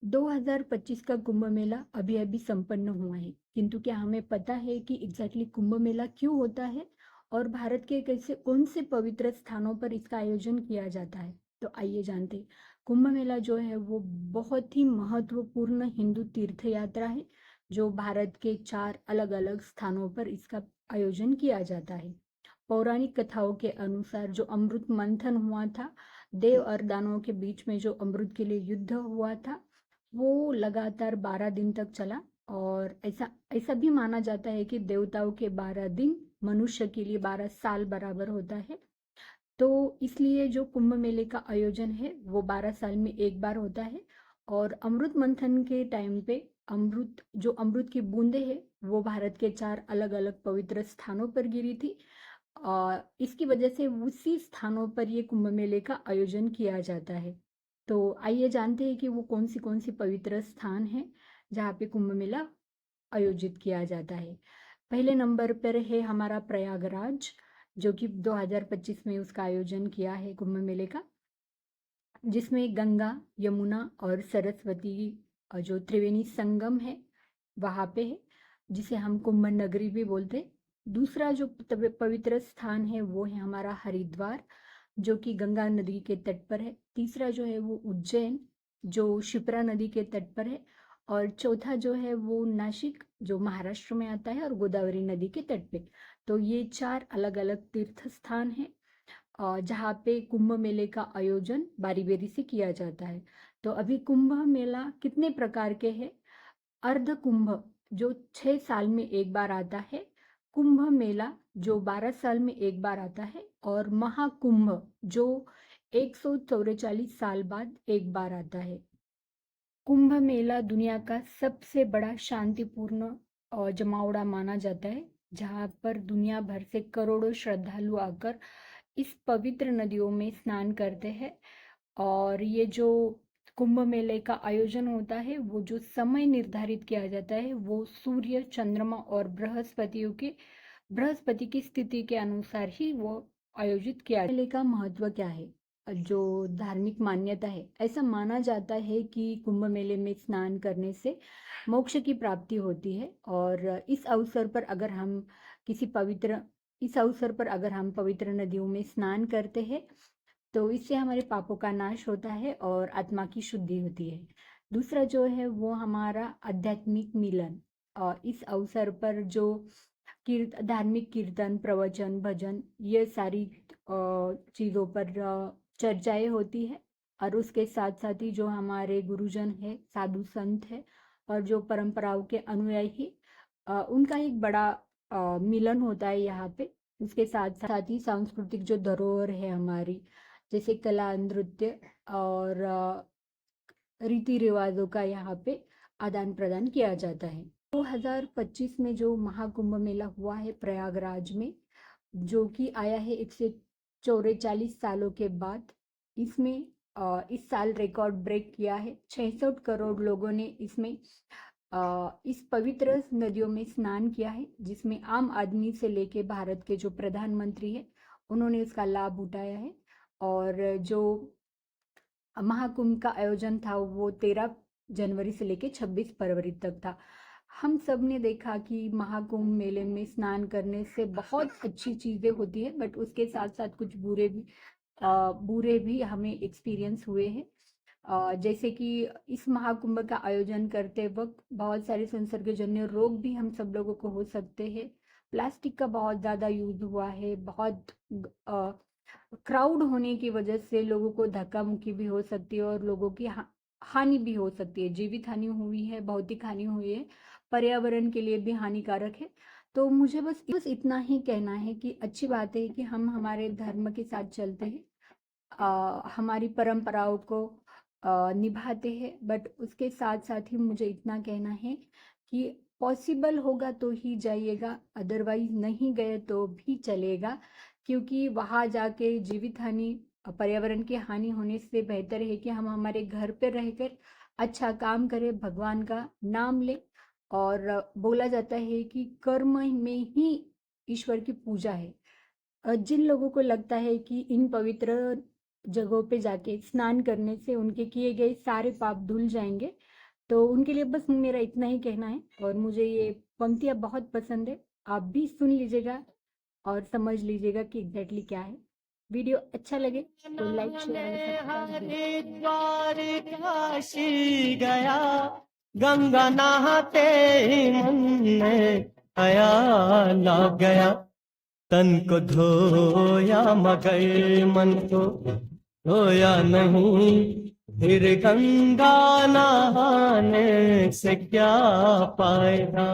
2025 का कुंभ मेला अभी अभी संपन्न हुआ है, किंतु क्या हमें पता है कि एग्जैक्टली कुंभ मेला क्यों होता है और भारत के कैसे कौन से पवित्र स्थानों पर इसका आयोजन किया जाता है। तो आइए जानते हैं। कुंभ मेला जो है वो बहुत ही महत्वपूर्ण हिंदू तीर्थ यात्रा है, जो भारत के 4 अलग अलग स्थानों पर इसका आयोजन किया जाता है। पौराणिक कथाओं के अनुसार जो अमृत मंथन हुआ था, देव और दानवों के बीच में जो अमृत के लिए युद्ध हुआ था, वो लगातार 12 दिन तक चला। और ऐसा ऐसा भी माना जाता है कि देवताओं के 12 दिन मनुष्य के लिए 12 साल बराबर होता है। तो इसलिए जो कुंभ मेले का आयोजन है वो 12 साल में एक बार होता है। और अमृत मंथन के टाइम पे अमृत की बूंदें हैं वो भारत के 4 अलग अलग पवित्र स्थानों पर गिरी थी। और इसकी वजह से उसी स्थानों पर ये कुंभ मेले का आयोजन किया जाता है। तो आइए जानते हैं कि वो कौन सी पवित्र स्थान है जहाँ पे कुंभ मेला आयोजित किया जाता है। पहले नंबर पर है हमारा प्रयागराज, जो कि 2025 में उसका आयोजन किया है कुंभ मेले का, जिसमें गंगा, यमुना और सरस्वती जो त्रिवेणी संगम है वहाँ पे है, जिसे हम कुंभ नगरी भी बोलते हैं। दूसरा जो पवित्र स्थान है वो है हमारा हरिद्वार, जो कि गंगा नदी के तट पर है। तीसरा जो है वो उज्जैन, जो शिप्रा नदी के तट पर है। और चौथा जो है वो नासिक, जो महाराष्ट्र में आता है और गोदावरी नदी के तट पे। तो ये 4 अलग अलग तीर्थ स्थान हैं जहाँ पे कुंभ मेले का आयोजन बारी बारी से किया जाता है। तो अभी कुंभ मेला कितने प्रकार के हैं? अर्ध कुंभ, जो 6 साल में एक बार आता है। कुंभ मेला, जो 12 साल में एक बार आता है। और महाकुंभ, जो 144 साल बाद एक बार आता है। कुंभ मेला दुनिया का सबसे बड़ा शांतिपूर्ण जमावड़ा माना जाता है, जहाँ पर दुनिया भर से करोड़ों श्रद्धालु आकर इस पवित्र नदियों में स्नान करते हैं। और ये जो कुंभ मेले का आयोजन होता है वो जो समय निर्धारित किया जाता है वो सूर्य, चंद्रमा और बृहस्पति की स्थिति के अनुसार ही वो आयोजित किया। मेले का महत्व क्या है? जो धार्मिक मान्यता है, ऐसा माना जाता है कि कुंभ मेले में स्नान करने से मोक्ष की प्राप्ति होती है। और किसी पवित्र इस अवसर पर अगर हम पवित्र नदियों में स्नान करते हैं तो इससे हमारे पापों का नाश होता है और आत्मा की शुद्धि होती है। दूसरा जो है वो हमारा आध्यात्मिक मिलन। और इस अवसर पर जो धार्मिक कीर्तन, प्रवचन, भजन, ये सारी चीज़ों पर चर्चाएं होती है। और उसके साथ साथ ही जो हमारे गुरुजन है, साधु संत है और जो परंपराओं के अनुयायी, उनका एक बड़ा मिलन होता है यहाँ पे। उसके साथ साथ ही सांस्कृतिक जो धरोहर है हमारी, जैसे कला, नृत्य और रीति रिवाजों का यहाँ पे आदान प्रदान किया जाता है। 2025 में जो महाकुंभ मेला हुआ है प्रयागराज में, जो कि आया है 144 सालों के बाद, इसमें इस साल रिकॉर्ड ब्रेक किया है। 66 करोड़ लोगों ने इसमें इस पवित्र नदियों में स्नान किया है, जिसमें आम आदमी से लेके भारत के जो प्रधानमंत्री है उन्होंने इसका लाभ उठाया है। और जो महाकुंभ का आयोजन था वो 13 जनवरी से लेके 26 फरवरी तक था। हम सब ने देखा कि महाकुंभ मेले में स्नान करने से बहुत अच्छी चीजें होती है, बट उसके साथ साथ कुछ बुरे भी हमें एक्सपीरियंस हुए हैं। जैसे कि इस महाकुंभ का आयोजन करते वक्त बहुत सारे संसर्गजन्य रोग भी हम सब लोगों को हो सकते हैं। प्लास्टिक का बहुत ज़्यादा यूज हुआ है। बहुत क्राउड होने की वजह से लोगों को धक्का मुक्की भी हो सकती है और लोगों की हानि भी हो सकती है। जीवित हानि हुई है, भौतिक हानि हुई है, पर्यावरण के लिए भी हानिकारक है। तो मुझे बस इतना ही कहना है कि अच्छी बात है कि हम हमारे धर्म के साथ चलते हैं, हमारी परंपराओं को निभाते हैं। बट उसके साथ साथ ही मुझे इतना कहना है कि पॉसिबल होगा तो ही जाइएगा, अदरवाइज नहीं गए तो भी चलेगा। क्योंकि वहाँ जाके जीवित हानि, पर्यावरण की हानि होने से बेहतर है कि हम हमारे घर पे रहकर अच्छा काम करें, भगवान का नाम लें। और बोला जाता है कि कर्म में ही ईश्वर की पूजा है। जिन लोगों को लगता है कि इन पवित्र जगहों पे जाके स्नान करने से उनके किए गए सारे पाप धुल जाएंगे। तो उनके लिए बस मेरा इतना ही कहना है और मुझे ये पंक्तियाँ बहुत पसंद है। आप भी सुन लीजिएगा और समझ लीजिएगा कि एग्जैक्टली क्या है। वीडियो अच्छा लगे तो लाइक शेयर और सब्सक्राइब जरूर। हरिद्वार काशी गया, गंगा नहाते ही मन में ख्याल आ गया। तन को धोया मगर मन को धोया नहीं, फिर गंगा नहाने से क्या पाएगा।